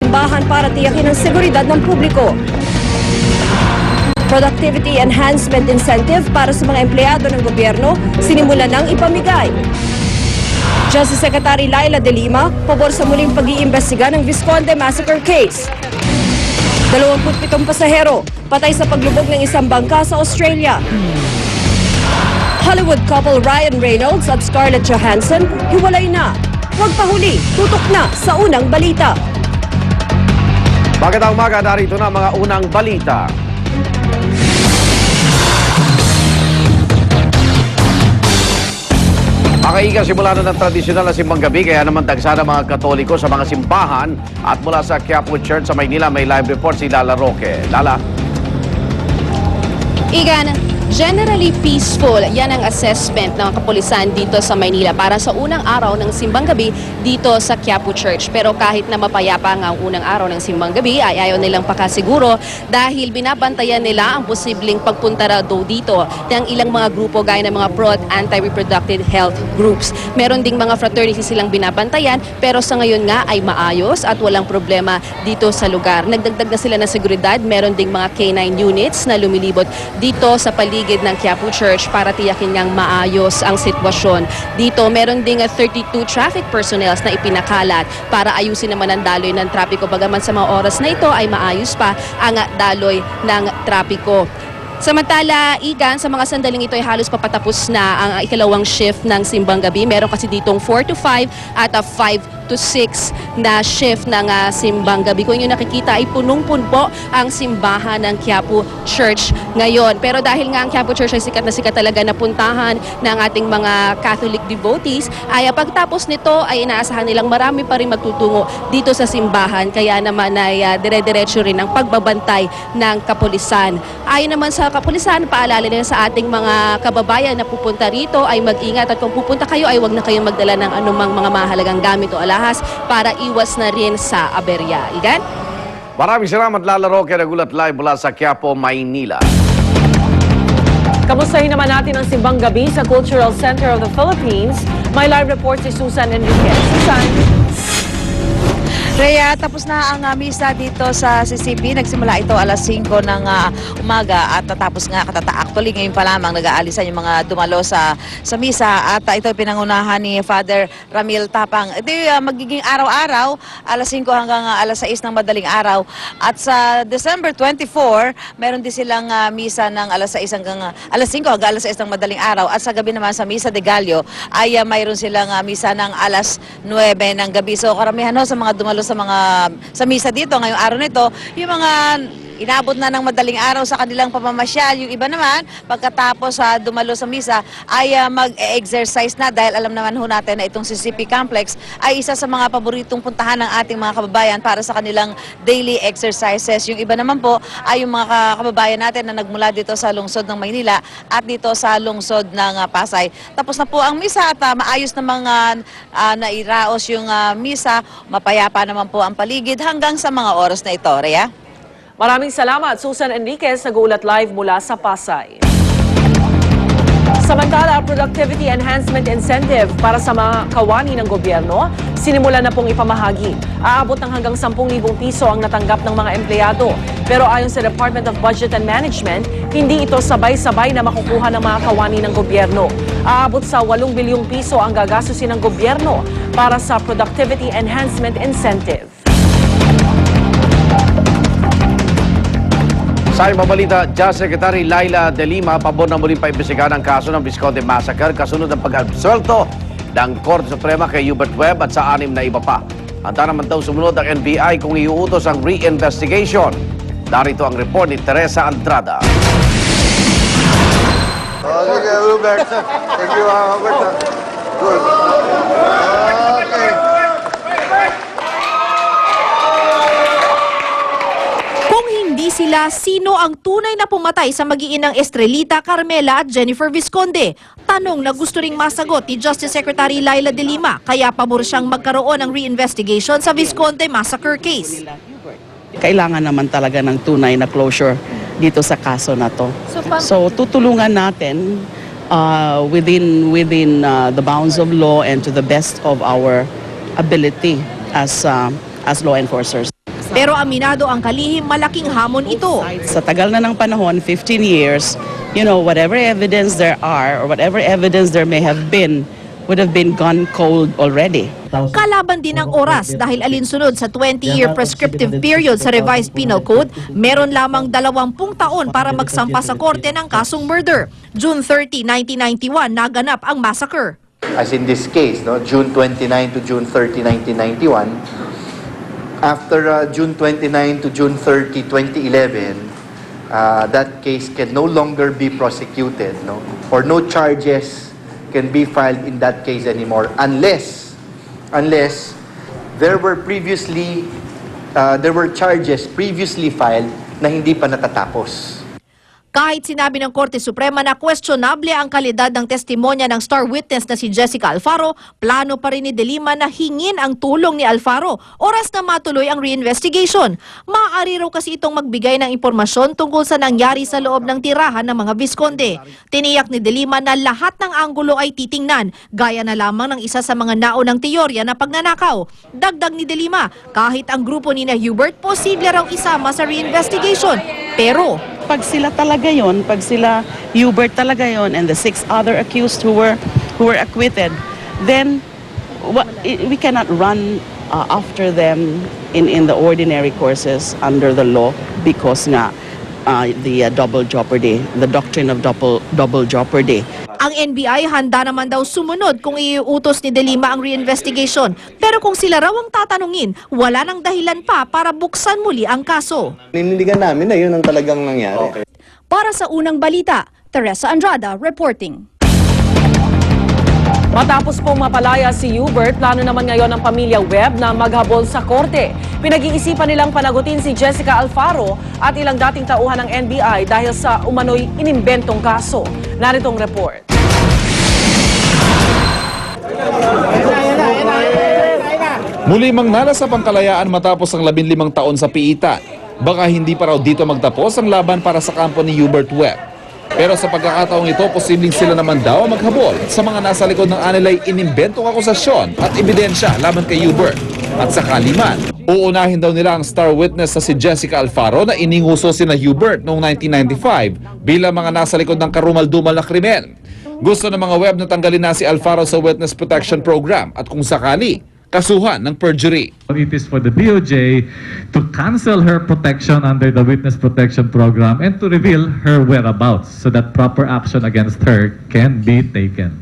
simbahan para tiyakin ang seguridad ng publiko. Productivity Enhancement Incentive para sa mga empleyado ng gobyerno, sinimula ng ipamigay. Justice Secretary Laila De Lima, pabor sa muling pag-iimbestiga ng Visconde Massacre Case. 27 pasahero, patay sa paglubog ng isang bangka sa Australia. Hollywood couple Ryan Reynolds at Scarlett Johansson, hiwalay na. Huwag pahuli, tutok na sa unang balita. Magandang umaga, narito na mga unang balita. Makaiga simula na ng tradisyonal na simbang gabi, kaya naman dagsa ng mga Katoliko sa mga simbahan at mula sa Quiapo Church sa Maynila may live report si Lala Roque. Lala? Igan, generally peaceful. Yan ang assessment ng kapulisan dito sa Maynila para sa unang araw ng simbang gabi dito sa Quiapo Church. Pero kahit na mapayapa ang unang araw ng simbang gabi ay ayaw nilang pakasiguro dahil binabantayan nila ang posibleng pagpunta raw dito ng ilang mga grupo gaya ng mga pro at anti-reproductive health groups. Meron ding mga fraternities silang binabantayan pero sa ngayon nga ay maayos at walang problema dito sa lugar. Nagdagdag na sila ng seguridad. Meron ding mga K9 units na lumilibot dito sa paligid ng Quiapo Church para tiyakin ngang maayos ang sitwasyon. Dito, meron ding 32 traffic personnels na ipinakalat para ayusin naman ang daloy ng trapiko. Bagaman sa mga oras na ito ay maayos pa ang daloy ng trapiko. Samantala, Igan, sa mga sandaling ito ay halos papatapos na ang ikalawang shift ng simbang gabi. Meron kasi ditong 4 to 5 at 5 to 6 na shift ng simbang gabi. Kung yung nakikita ay punong-puno po ang simbahan ng Quiapo Church ngayon. Pero dahil nga ang Quiapo Church ay sikat na sikat talaga na puntahan ng ating mga Catholic devotees, ay pagtapos nito ay inaasahan nilang marami pa rin magtutungo dito sa simbahan. Kaya naman ay dire-diretso rin ang pagbabantay ng kapulisan. Ayon naman sa kapulisan, paalala nila sa ating mga kababayan na pupunta rito ay mag-ingat at kung pupunta kayo ay huwag na kayong magdala ng anumang mga mahalagang gamit o alahas para iwas na rin sa aberya. Igan? Maraming salamat, Lala Roque, nagulat live mula sa Quiapo, Maynila. Kamustahin naman natin ang simbang gabi sa Cultural Center of the Philippines. May live report si Susan Enriquez. Susan? Rhea, tapos na ang misa dito sa CCP. Nagsimula ito alas 5 ng umaga at natapos nga actually ngayon pa lamang nag-aalisan yung mga dumalo sa misa at ito pinangunahan ni Father Ramil Tapang. Ito magiging araw-araw alas 5 hanggang alas 6 ng madaling araw at sa December 24 meron din silang misa ng alas 6 hanggang alas 5 hanggang alas 6 ng madaling araw at sa gabi naman sa Misa de Gallo ay mayroon silang misa ng alas 9 ng gabi. So karamihan sa mga dumalo sa misa dito ngayong araw nito, yung mga inabot na ng madaling araw sa kanilang pamamasyal. Yung iba naman, pagkatapos dumalo sa misa, ay mag-exercise na dahil alam naman ho natin na itong CCP Complex ay isa sa mga paboritong puntahan ng ating mga kababayan para sa kanilang daily exercises. Yung iba naman po ay yung mga kababayan natin na nagmula dito sa lungsod ng Maynila at dito sa lungsod ng Pasay. Tapos na po ang misa at maayos na mga nairaos yung misa. Mapayapa naman po ang paligid hanggang sa mga oras na ito. Rhea? Maraming salamat, Susan Enriquez, nagulat live mula sa Pasay. Samantala, Productivity Enhancement Incentive para sa mga kawani ng gobyerno, sinimula na pong ipamahagi. Aabot ng hanggang 10,000 piso ang natanggap ng mga empleyado. Pero ayon sa Department of Budget and Management, hindi ito sabay-sabay na makukuha ng mga kawani ng gobyerno. Aabot sa 8 bilyong piso ang gagastusin ng gobyerno para sa Productivity Enhancement Incentive. Sa ibang balita, Justice Secretary Laila De Lima pabor na muling paimbestigahan ang kaso ng Visconde Massacre kasunod ng pag-absuelto ng Korte Suprema kay Hubert Webb at sa 6 na iba pa. Handa naman daw sumunod ang NBI kung iuutos ang re-investigation. Narito ang report ni Teresa Andrada. Sige, Hubert. Thank you, Hubert. Good. Okay. Hindi sila sino ang tunay na pumatay sa mag-iinang Estrelita, Carmela at Jennifer Visconde. Tanong na gusto ring masagot ni Justice Secretary Laila De Lima, kaya pabor siyang magkaroon ng re-investigation sa Visconde Massacre case. Kailangan naman talaga ng tunay na closure dito sa kaso na to. So tutulungan natin within the bounds of law and to the best of our ability as law enforcers. Pero aminado ang kalihim malaking hamon ito. Sa tagal na ng panahon, 15 years, whatever evidence there are or whatever evidence there may have been would have been gone cold already. Kalaban din ang oras dahil alinsunod sa 20-year prescriptive period sa Revised Penal Code, meron lamang 20 taon para magsampa sa korte ng kasong murder. June 30, 1991, naganap ang massacre. As in this case, no, June 29 to June 30, 1991, after June 29 to June 30, 2011, that case can no longer be prosecuted, no, or no charges can be filed in that case anymore unless there were charges previously filed na hindi pa natatapos. Kahit sinabi ng Korte Suprema na questionable ang kalidad ng testimonya ng star witness na si Jessica Alfaro, plano pa rin ni De Lima na hingin ang tulong ni Alfaro oras na matuloy ang reinvestigation. Maaari raw kasi itong magbigay ng impormasyon tungkol sa nangyari sa loob ng tirahan ng mga Visconde. Tiniyak ni De Lima na lahat ng anggulo ay titingnan, gaya na lamang ng isa sa mga naunang teorya na pagnanakaw. Dagdag ni De Lima, kahit ang grupo ni Hubert, posible raw isama sa reinvestigation. Pero Pag sila talaga yon, pag sila Hubert talaga yon, and the 6 other accused who were acquitted, then we cannot run after them in the ordinary courses under the law because nga the double jeopardy, the doctrine of double jeopardy. ang NBI handa naman daw sumunod kung iuutos ni De Lima ang reinvestigation. Pero kung sila raw ang tatanungin, wala nang dahilan pa para buksan muli ang kaso. Ninindigan namin na yun ang talagang nangyari. Para sa unang balita, Teresa Andrada reporting. Matapos pong mapalaya si Hubert, plano naman ngayon ng pamilya Webb na maghabol sa korte. Pinag-iisipan nilang panagutin si Jessica Alfaro at ilang dating tauhan ng NBI dahil sa umano'y inimbentong kaso. Naritong report. Muli mangnala sa pangkalayaan matapos ang 15 taon sa piitan. Baka hindi pa raw dito magtapos ang laban para sa kampo ni Hubert Webb. Pero sa pagkakataong ito, posibleng sila naman daw ang maghabol sa mga nasa likod ng anilay inimbentong akusasyon at ebidensya laban kay Hubert. At sakali man, uunahin daw nila ang star witness na si Jessica Alfaro na ininguso sina Hubert noong 1995 bilang mga nasa likod ng karumal-dumal na krimen. Gusto ng mga Webb na tanggalin na si Alfaro sa Witness Protection Program at kung sakali, kasuhan ng perjury. It is for the DOJ to cancel her protection under the Witness Protection Program and to reveal her whereabouts so that proper action against her can be taken.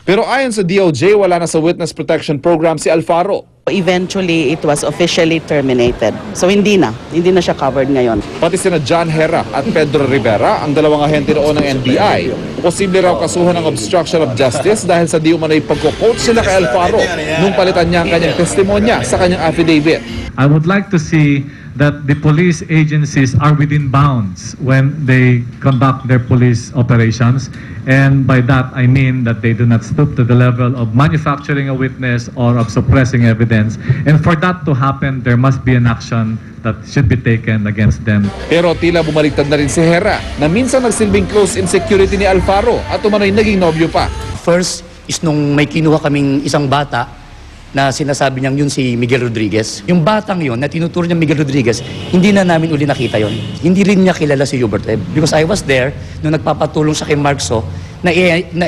Pero ayon sa DOJ, wala na sa Witness Protection Program si Alfaro. Eventually, it was officially terminated. So hindi na siya covered ngayon. Pati sina John Herra at Pedro Rivera, ang dalawang ahente noon ng NBI, posible raw kasuhan ng obstruction of justice dahil sa di umano'y pagko-quote sila kay Alfaro nung palitan niya ang kanyang testimonya sa kanyang affidavit. I would like to see that the police agencies are within bounds when they conduct their police operations. And by that, I mean that they do not stoop to the level of manufacturing a witness or of suppressing evidence. And for that to happen, there must be an action that should be taken against them. Pero tila bumaliktad na rin si Herra na minsan nagsilbing close in security ni Alfaro at umano'y naging nobyo pa. First is nung may kinuha kaming isang bata na sinasabi niyang yun si Miguel Rodriguez. Yung batang yun na tinuturo niya Miguel Rodriguez, hindi na namin uli nakita yun. Hindi rin niya kilala si Hubert Webb. Because I was there nung nagpapatulong siya kay Markso na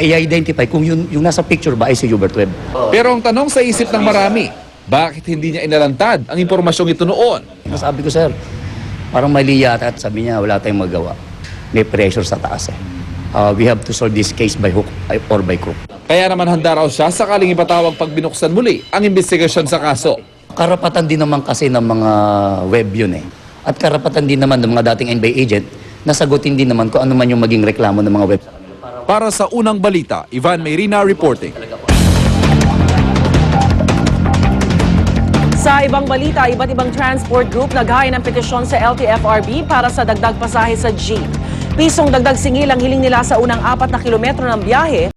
i-identify kung yung nasa picture ba ay si Hubert Webb. Pero ang tanong sa isip ng marami, bakit hindi niya inalantad ang impormasyong ito noon? Sabi ko, sir, parang mali yata at sabi niya wala tayong magawa. May pressure sa taas eh. We have to solve this case by hook or by crook. Kaya naman handa raw siya sakaling ipatawag pag binuksan muli ang investigasyon sa kaso. Karapatan din naman kasi ng mga Web yun eh. At karapatan din naman ng mga dating NBI agent na sagutin din naman kung ano man yung maging reklamo ng mga Web. Para sa unang balita, Ivan Mayrina reporting. Sa ibang balita, iba't ibang transport group naghain ng petisyon sa LTFRB para sa dagdag pasahe sa jeep. Pisong dagdag singil ang hiling nila sa unang 4 na kilometro ng biyahe